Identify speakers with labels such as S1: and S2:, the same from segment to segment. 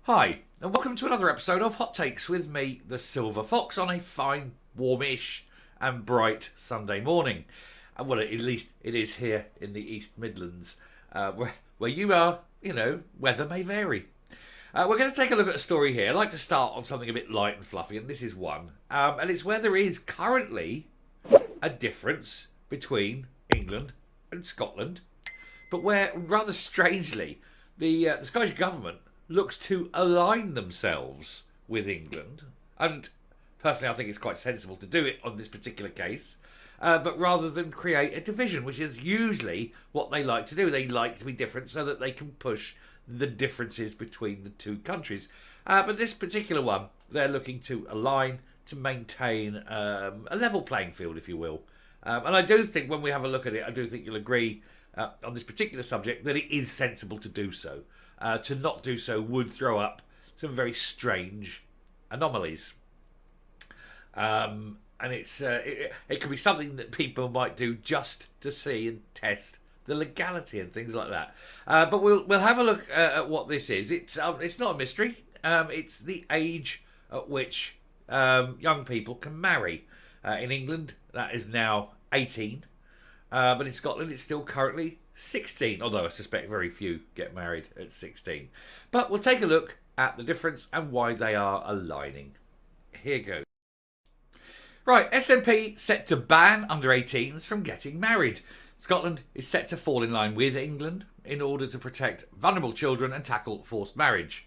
S1: Hi, and welcome to another episode of Hot Takes with me, the Silver Fox, on a fine, warmish, and bright Sunday morning. Well, at least it is here in the East Midlands, where you are, weather may vary. We're going to take a look at a story here. I'd like to start on something a bit light and fluffy, and this is one. And it's where there is currently a difference between England and Scotland, but where, rather strangely, the Scottish Government looks to align themselves with England. And personally, I think it's quite sensible to do it on this particular case. But rather than create a division, which is usually what they like to do. They like to be different so that they can push the differences between the two countries. But this particular one, they're looking to align to maintain a level playing field, if you will. And I do think when we have a look at it, I do think you'll agree on this particular subject that it is sensible to do so. To not do so would throw up some very strange anomalies. And it could be something that people might do just to see and test the legality and things like that. But we'll have a look at what this is. It's not a mystery. It's the age at which young people can marry. In England, that is now 18. But in Scotland, it's still currently 16, although I suspect very few get married at 16. But we'll take a look at the difference and why they are aligning. Here goes. Right, SNP set to ban under 18s from getting married. Scotland is set to fall in line with England in order to protect vulnerable children and tackle forced marriage.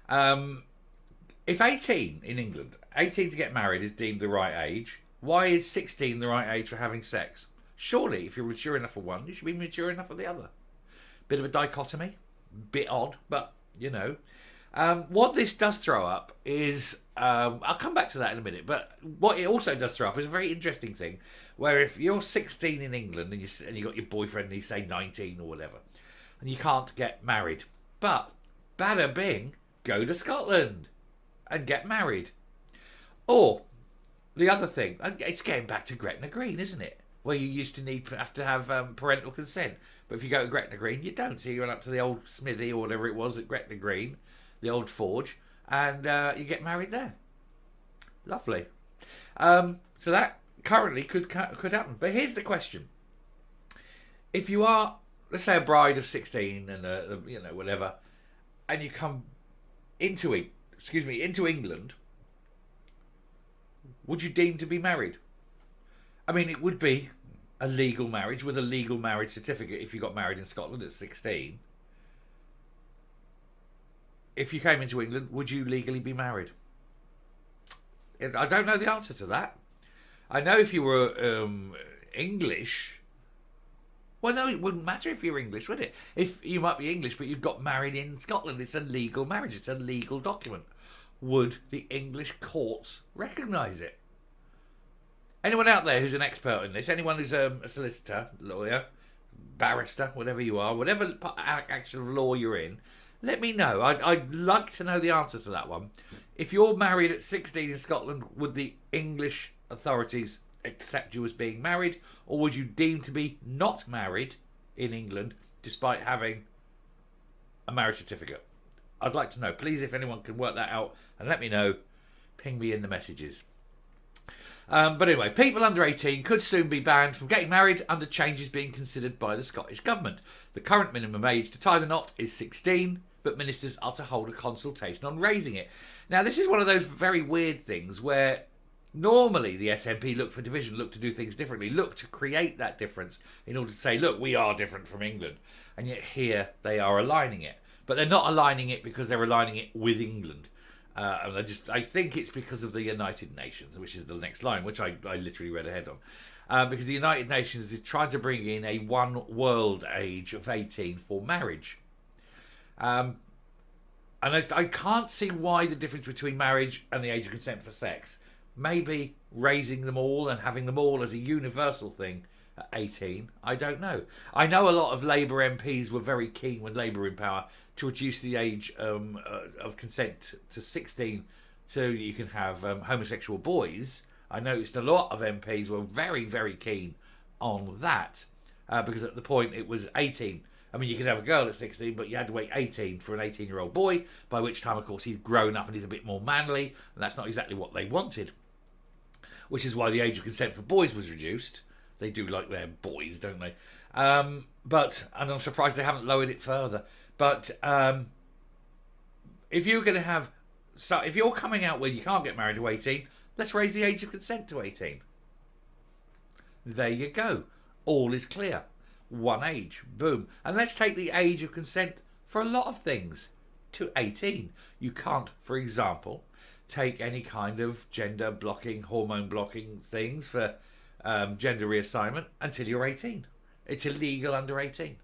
S1: If 18 in England, 18 to get married is deemed the right age, why is 16 the right age for having sex? Surely, if you're mature enough for one, you should be mature enough for the other. Bit of a dichotomy. Bit odd, but, you know. What this does throw up is... I'll come back to that in a minute, but what it also does throw up is a very interesting thing, where if you're 16 in England and you got your boyfriend and he's, say, 19 or whatever, and you can't get married, but, bada bing, go to Scotland and get married. Or, the other thing, it's getting back to Gretna Green, isn't it? Where you used to have to have parental consent. But if you go to Gretna Green, you don't. So you run up to the old smithy or whatever it was at Gretna Green, the old forge, and you get married there. Lovely. So that currently could happen. But here's the question. If you are, let's say, a bride of 16 and, whatever, and you come into England, would you deem to be married? I mean, it would be a legal marriage with a legal marriage certificate if you got married in Scotland at 16. If you came into England, would you legally be married? I don't know the answer to that. I know if you were English... Well, no, it wouldn't matter if you were English, would it? If you might be English, but you got married in Scotland, it's a legal marriage. It's a legal document. Would the English courts recognise it? Anyone out there who's an expert in this, anyone who's a solicitor, lawyer, barrister, whatever you are, whatever action of law you're in, let me know. I'd like to know the answer to that one. If you're married at 16 in Scotland, would the English authorities accept you as being married, or would you deem to be not married in England despite having a marriage certificate? I'd like to know. Please, if anyone can work that out and let me know, ping me in the messages. But anyway, people under 18 could soon be banned from getting married under changes being considered by the Scottish Government. The current minimum age to tie the knot is 16, but ministers are to hold a consultation on raising it. Now, this is one of those very weird things where normally the SNP look for division, look to do things differently, look to create that difference in order to say, look, we are different from England. And yet here they are aligning it. But they're not aligning it because they're aligning it with England. And I think it's because of the United Nations, which is the next line, which I literally read ahead on. Because the United Nations is trying to bring in a one world age of 18 for marriage. And I can't see why the difference between marriage and the age of consent for sex. Maybe raising them all and having them all as a universal thing at 18. I don't know. I know a lot of Labour MPs were very keen when Labour were in power to reduce the age of consent to 16 so you can have homosexual boys. I noticed a lot of MPs were very, very keen on that because at the point it was 18 I mean, you could have a girl at 16, but you had to wait 18 for an 18-year-old boy, by which time, of course, he's grown up and he's a bit more manly, and that's not exactly what they wanted. Which is why the age of consent for boys was reduced. They do like their boys, don't they? And I'm surprised they haven't lowered it further. But if you're going to have, so if you're coming out where you can't get married to 18, let's raise the age of consent to 18. There you go. All is clear. One age. Boom. And let's take the age of consent for a lot of things to 18. You can't, for example, take any kind of gender blocking, hormone blocking things for gender reassignment until you're 18. It's illegal under 18.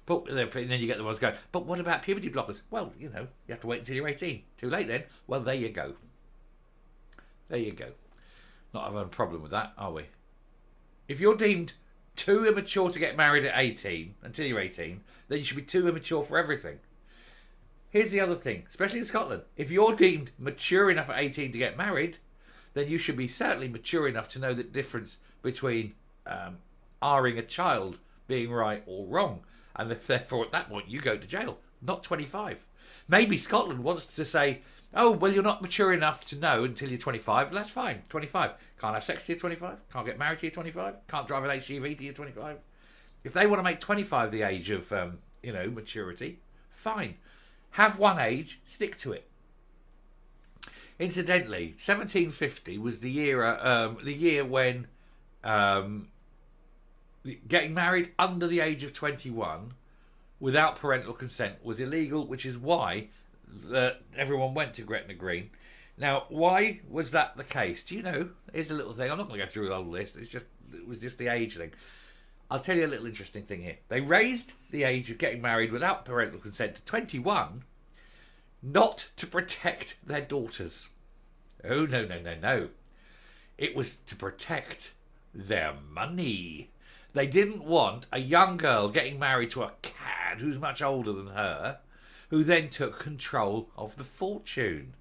S1: But then you get the ones going, but what about puberty blockers? Well, you have to wait until you're 18. Too late then. Well, there you go. There you go. Not having a problem with that, are we? If you're deemed too immature to get married at 18, until you're 18, then you should be too immature for everything. Here's the other thing, especially in Scotland. If you're deemed mature enough at 18 to get married, then you should be certainly mature enough to know the difference between R-ing a child being right or wrong. And therefore, at that point, you go to jail, not 25. Maybe Scotland wants to say, oh, well, you're not mature enough to know until you're 25. That's fine, 25. Can't have sex till you're 25. Can't get married till you're 25. Can't drive an HGV till you're 25. If they want to make 25 the age of, maturity, fine. Have one age, stick to it. Incidentally, 1750 was the year when getting married under the age of 21 without parental consent was illegal, which is why everyone went to Gretna Green. Now, why was that the case? Do you know? Here's a little thing. I'm not going to go through all this. It was just the age thing. I'll tell you a little interesting thing here. They raised the age of getting married without parental consent to 21, not to protect their daughters. Oh, no. It was to protect their money. They didn't want a young girl getting married to a cad who's much older than her, who then took control of the fortune.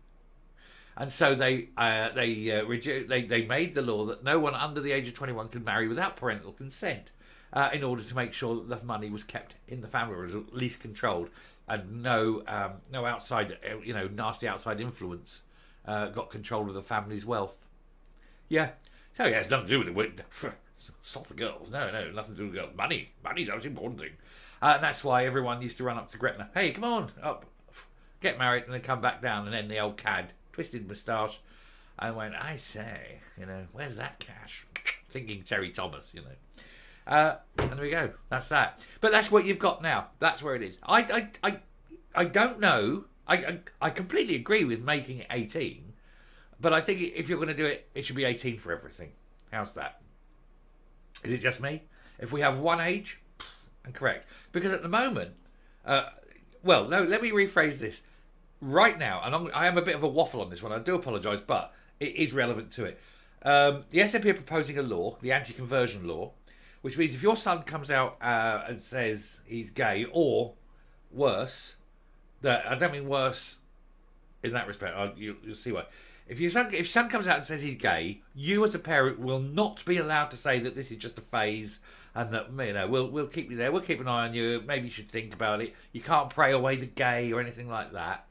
S1: And so they made the law that no one under the age of 21 could marry without parental consent, in order to make sure that the money was kept in the family, or was at least controlled, and no outside, nasty outside influence got control of the family's wealth. Yeah, so yeah, it's nothing to do with it. Salt the girls. No, nothing to do with girls. Money, that was the important thing. And that's why everyone used to run up to Gretna. Hey, come on, up, get married, and then come back down, and then the old cad, twisted moustache, and went, I say, where's that cash? Thinking Terry Thomas, And there we go. That's that. But that's what you've got now. That's where it is. I don't know. I completely agree with making it 18, but I think if you're going to do it, it should be 18 for everything. How's that? Is it just me? If we have one age, and correct. Because at the moment, no, let me rephrase this. Right now, and I am a bit of a waffle on this one, I do apologise, but it is relevant to it. The SNP are proposing a law, the anti-conversion law, which means if your son comes out and says he's gay, or worse, I don't mean worse in that respect, you'll see why. If your son comes out and says he's gay, you as a parent will not be allowed to say that this is just a phase and that we'll keep you there, we'll keep an eye on you, maybe you should think about it. You can't pray away the gay or anything like that.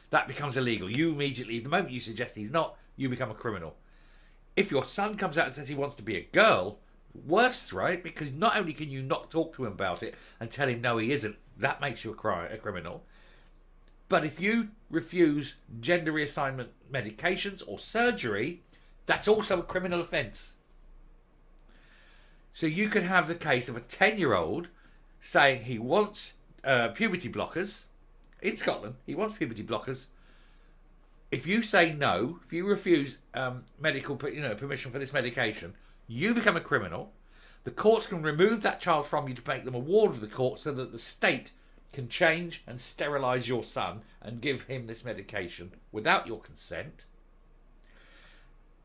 S1: That becomes illegal. You immediately, the moment you suggest he's not, you become a criminal. If your son comes out and says he wants to be a girl, worse, right? Because not only can you not talk to him about it and tell him no, he isn't, that makes you a criminal. But if you refuse gender reassignment medications or surgery, that's also a criminal offence. So you could have the case of a 10-year-old saying he wants puberty blockers in Scotland. He wants puberty blockers. If you say no, if you refuse medical permission for this medication, you become a criminal. The courts can remove that child from you to make them a ward of the court, so that the state can change and sterilise your son and give him this medication without your consent.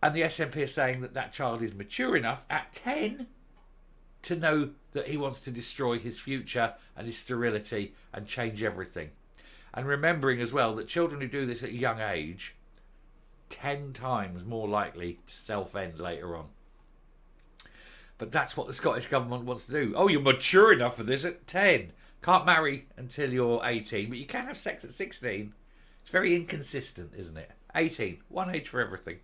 S1: And the SNP are saying that child is mature enough at 10 to know that he wants to destroy his future and his sterility and change everything. And remembering as well that children who do this at a young age 10 times more likely to self-end later on. But that's what the Scottish Government wants to do. Oh, you're mature enough for this at 10. Can't marry until you're 18, but you can have sex at 16. It's very inconsistent, isn't it? 18, one age for everything.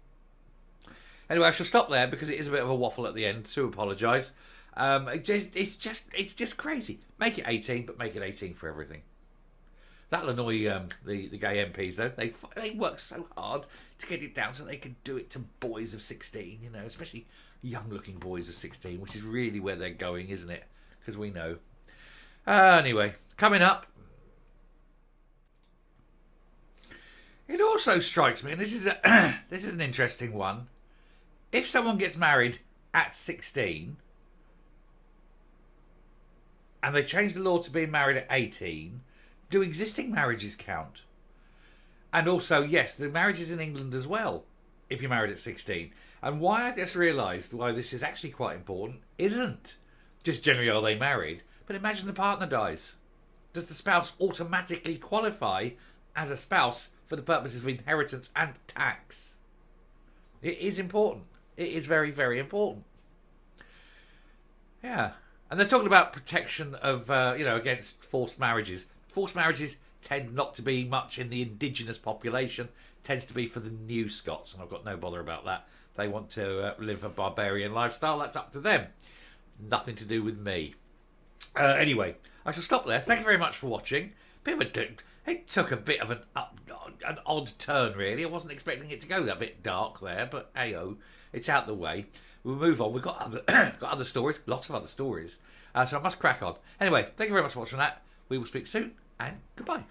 S1: Anyway, I shall stop there because it is a bit of a waffle at the end. To apologise. It's just crazy. Make it 18, but make it 18 for everything. That'll annoy the gay MPs though. They work so hard to get it down so they can do it to boys of 16. You know, especially young-looking boys of 16, which is really where they're going, isn't it? Because we know. Anyway, coming up. It also strikes me, and this is this is an interesting one. If someone gets married at 16 and they change the law to being married at 18, do existing marriages count? And also, yes, the marriages in England as well, if you're married at 16. And why I just realised why this is actually quite important isn't just generally are they married, but imagine the partner dies. Does the spouse automatically qualify as a spouse for the purposes of inheritance and tax? It is important. It is very, very important. Yeah. And they're talking about protection of, against forced marriages. Forced marriages tend not to be much in the indigenous population. Tends to be for the new Scots, and I've got no bother about that. They want to live a barbarian lifestyle. That's up to them. Nothing to do with me. Anyway, I shall stop there. Thank you very much for watching. It took a bit of an odd turn, really. I wasn't expecting it to go that bit dark there, but hey-oh, it's out the way. We'll move on. We've got other stories, lots of other stories. So I must crack on. Anyway, thank you very much for watching that. We will speak soon, and goodbye.